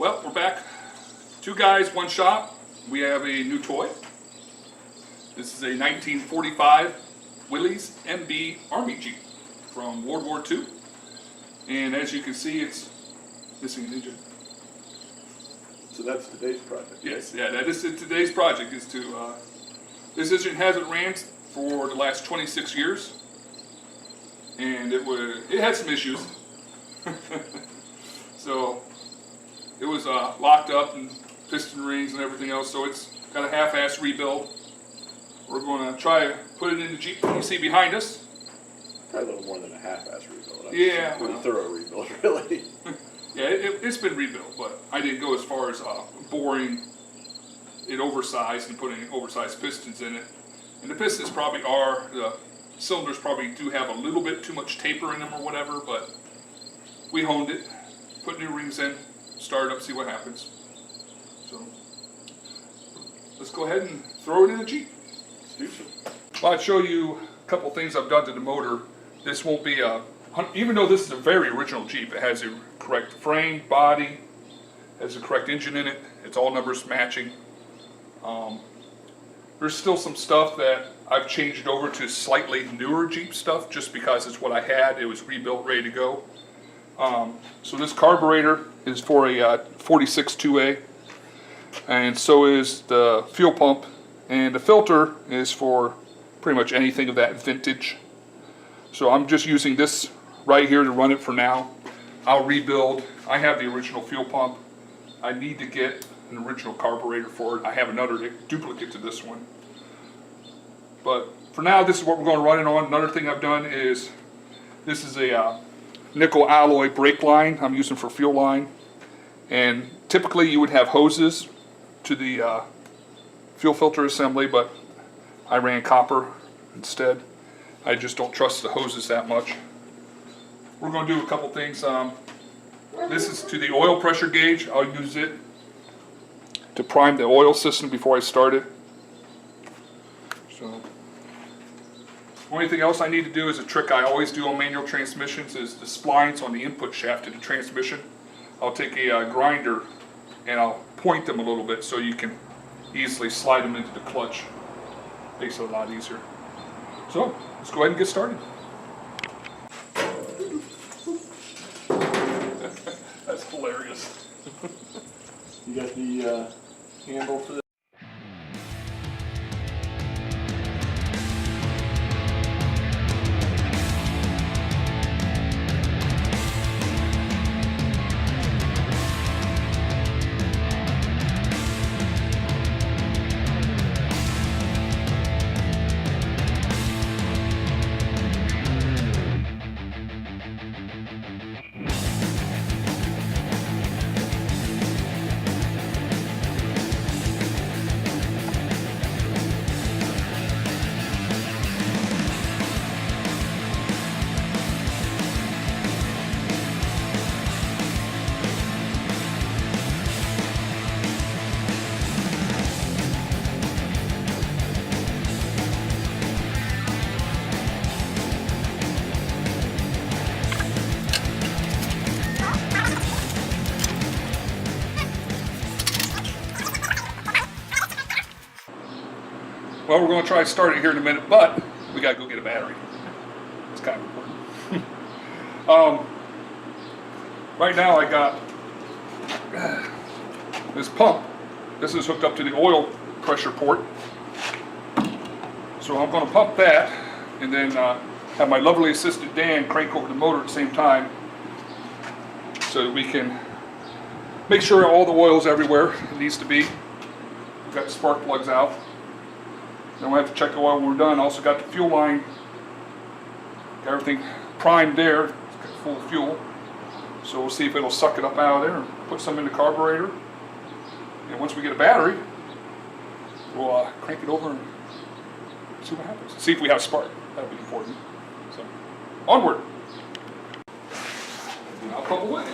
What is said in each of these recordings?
Well, we're back. Two guys, one shop. We have a new toy. This is a 1945 Willys MB Army Jeep from World War II. And as you can see, it's missing an engine. So that's today's project. Yes, yeah, that is today's project. Is to this engine hasn't ran for the last 26 years, and it had some issues. So it was locked up and piston rings and everything else. So it's got a half-ass rebuild. We're going to try to put it in the Jeep you see behind us. Probably a little more than a half-ass rebuild. Yeah, A thorough rebuild, really. Yeah, it's been rebuilt, but I didn't go as far as boring it oversized and putting oversized pistons in it. And the pistons probably are, the cylinders probably do have a little bit too much taper in them or whatever, but we honed it, put new rings in, start it up, see what happens. So let's go ahead and throw it in the Jeep. Let's do so. Well, I'll show you a couple things I've done to the motor. This won't be even though this is a very original Jeep, it has the correct frame, body, has the correct engine in it. It's all numbers matching. There's still some stuff that I've changed over to slightly newer Jeep stuff just because it's what I had. It was rebuilt, ready to go. So this carburetor is for a 46 2A, and so is the fuel pump, and the filter is for pretty much anything of that vintage. So I'm just using this right here to run it for now. I'll rebuild. I have the original fuel pump. I need to get an original carburetor for it. I have another duplicate to this one. But for now, this is what we're going to run it on. Another thing I've done is, this is a nickel alloy brake line I'm using for fuel line. And typically you would have hoses to the fuel filter assembly, but I ran copper instead. I just don't trust the hoses that much. We're going to do a couple things. This is to the oil pressure gauge. I'll use it to prime the oil system before I start it. So, only thing else I need to do is a trick I always do on manual transmissions is the splines on the input shaft of the transmission. I'll take a grinder and I'll point them a little bit so you can easily slide them into the clutch. Makes it a lot easier. So, let's go ahead and get started. That's hilarious. You got the handle for this? Well, we're going to try to start it here in a minute, but we got to go get a battery. It's kind of important. Right now I got this pump. This is hooked up to the oil pressure port. So I'm going to pump that and then have my lovely assistant Dan crank over the motor at the same time so that we can make sure all the oil's everywhere it needs to be. We've got the spark plugs out. Then we have to check the oil when we're done. Also got the fuel line, got everything primed there, it's got full of fuel. So we'll see if it'll suck it up out of there and put some in the carburetor. And once we get a battery, we'll crank it over and see what happens. See if we have a spark. That'll be important. So, onward. And I'll pump away.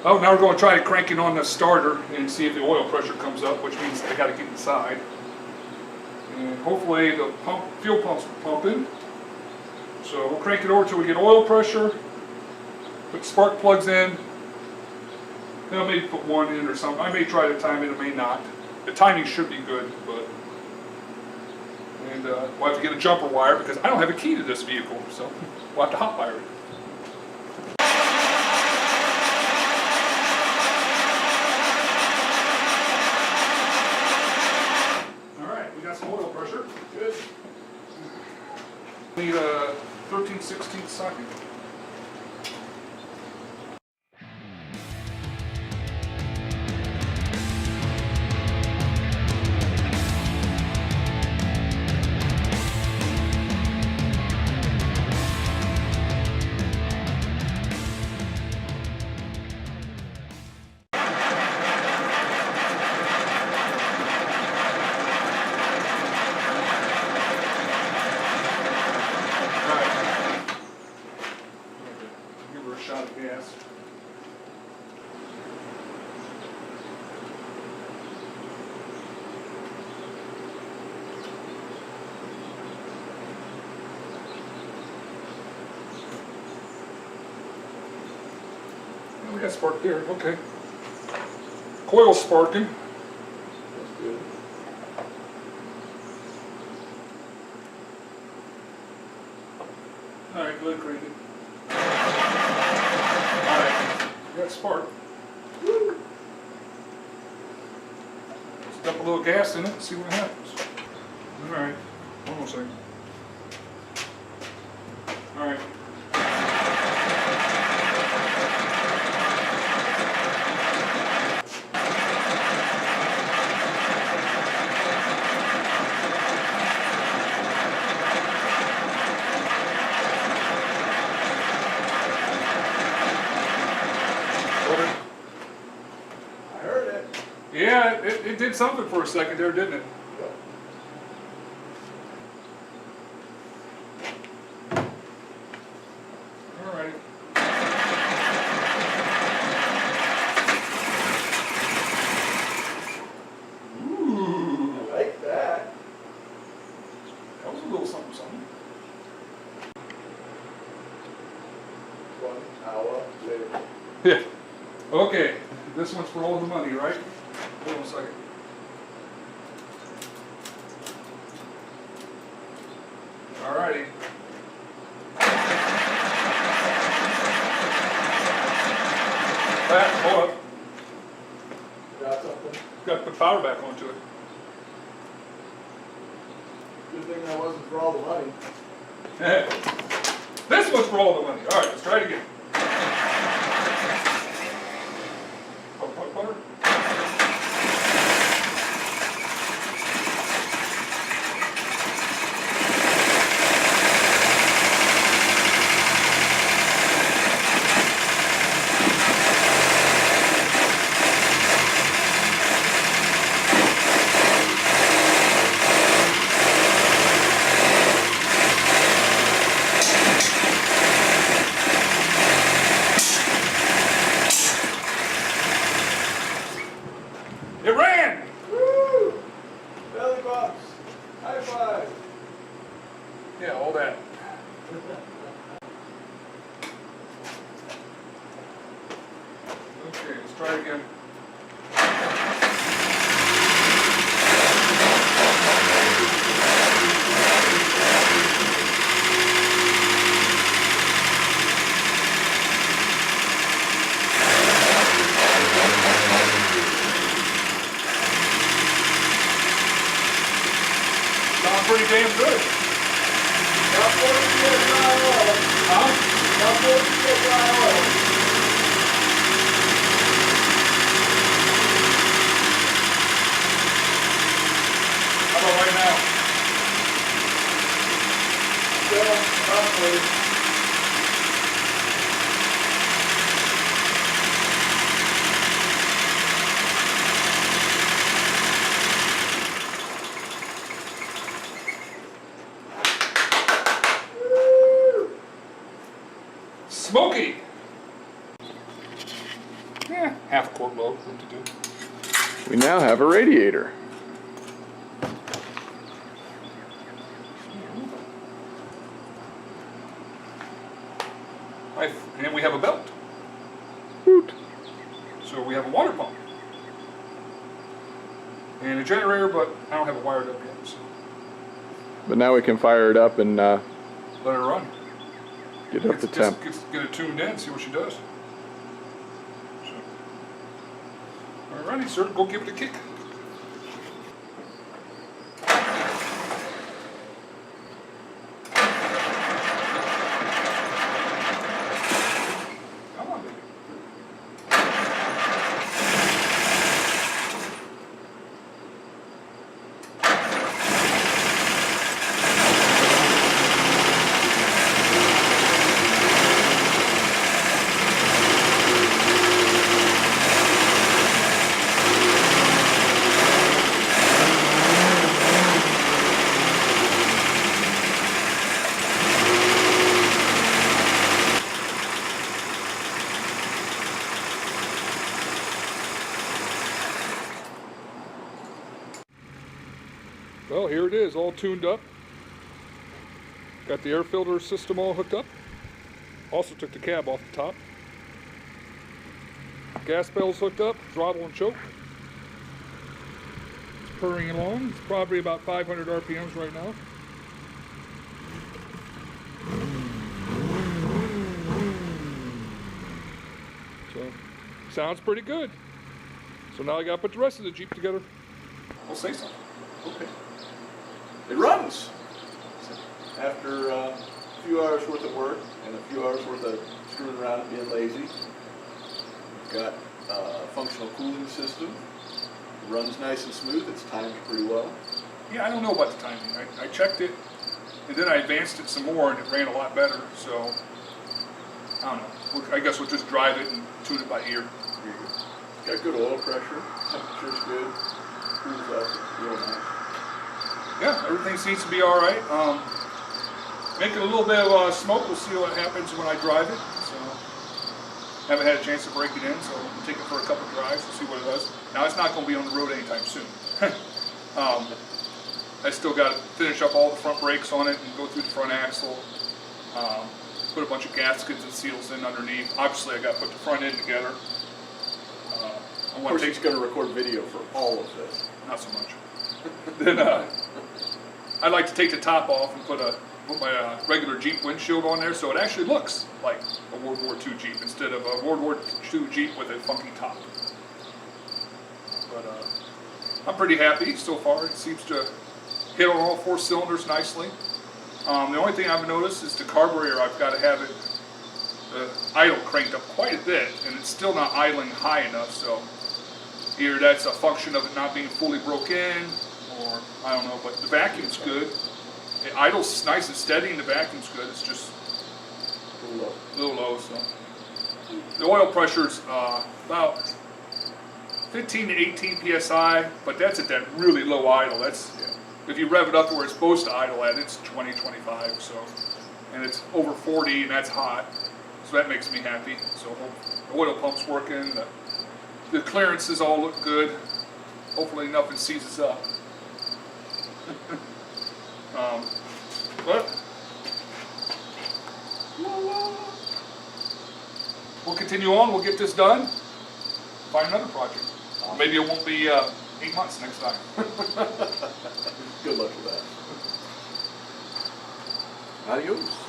Oh, now we're going to try cranking on the starter and see if the oil pressure comes up, which means I got to get inside. And hopefully the fuel pump's pumping. So we'll crank it over till we get oil pressure. Put spark plugs in. Then I'll maybe put one in or something. I may try to time it, I may not. The timing should be good, but. And we'll have to get a jumper wire because I don't have a key to this vehicle, so we'll have to hot wire it. Alright, we got some oil pressure. Good. Need a 13/16 socket. Give her a shot of gas. Oh, we got spark there, okay. Coil's sparking. That's good. Alright, go ahead, crank it. Alright, we got spark. Woo. Let's dump a little gas in it and see what happens. Alright, hold on a second. Alright. I heard it. Yeah, it did something for a second there, didn't it? Alright. Ooh, I like that. that was a little something, something. 1 hour later. Yeah. Okay, this one's for all the money, right? Hold on a second. Alrighty. Hold up. Got something? Got to put power back onto it. Good thing that wasn't for all the money. This one's for all the money. Alright, let's try it again. Butter. It ran! Woo! Belly bumps. High five. Yeah, all that. Okay, let's try it again. Sounds pretty damn good. Got 40 dry oil. Huh? Got 40 dry oil. How about right now? Still, roughly. Smoky! Yeah, half a quart load, what to do. We now have a radiator. So we have a water pump and a generator, but I don't have it wired up yet. So But now we can fire it up and let her run. get up the temp. Get it tuned in, see what she does. So, alrighty, sir, go give it a kick. Come on, baby. Well, here it is, all tuned up. Got the air filter system all hooked up. Also took the cab off the top. Gas pedal's hooked up, throttle and choke. It's purring along. It's probably about 500 RPMs right now. So, sounds pretty good. So now I gotta put the rest of the Jeep together. I'll say something. Okay. It runs. After a few hours worth of work and a few hours worth of screwing around and being lazy, we've got a functional cooling system. It runs nice and smooth. It's timed pretty well. Yeah, I don't know about the timing. I checked it, and then I advanced it some more, and it ran a lot better. So, I don't know. I guess we'll just drive it and tune it by ear. Here you go. Got good oil pressure. Temperature's good. Cools up real nice. Yeah, everything seems to be all right. Making a little bit of smoke. We'll see what happens when I drive it. So, haven't had a chance to break it in, so we'll take it for a couple drives and see what it does. Now, it's not going to be on the road anytime soon. I still got to finish up all the front brakes on it and go through the front axle. Put a bunch of gaskets and seals in underneath. Obviously, I got to put the front end together. Of course, he's going to record video for all of this. Not so much. Then I'd like to take the top off and put my regular Jeep windshield on there, so it actually looks like a World War II Jeep instead of a World War II Jeep with a funky top. But I'm pretty happy so far. It seems to hit on all 4 cylinders nicely. The only thing I've noticed is the carburetor. I've got to have it idle cranked up quite a bit, and it's still not idling high enough. So either that's a function of it not being fully broke in, or I don't know. But the vacuum's good. It idles nice and steady, and the vacuum's good. It's just a little low. So the oil pressure's about 15 to 18 psi, but that's at that really low idle. That's if you rev it up to where it's supposed to idle at, it's 20, 25. So, and it's over 40, and that's hot. So that makes me happy. So the oil pump's working. The clearances all look good. Hopefully nothing seizes up. But we'll continue on. We'll get this done. Find another project. Maybe it won't be 8 months next time. Good luck with that. Adios.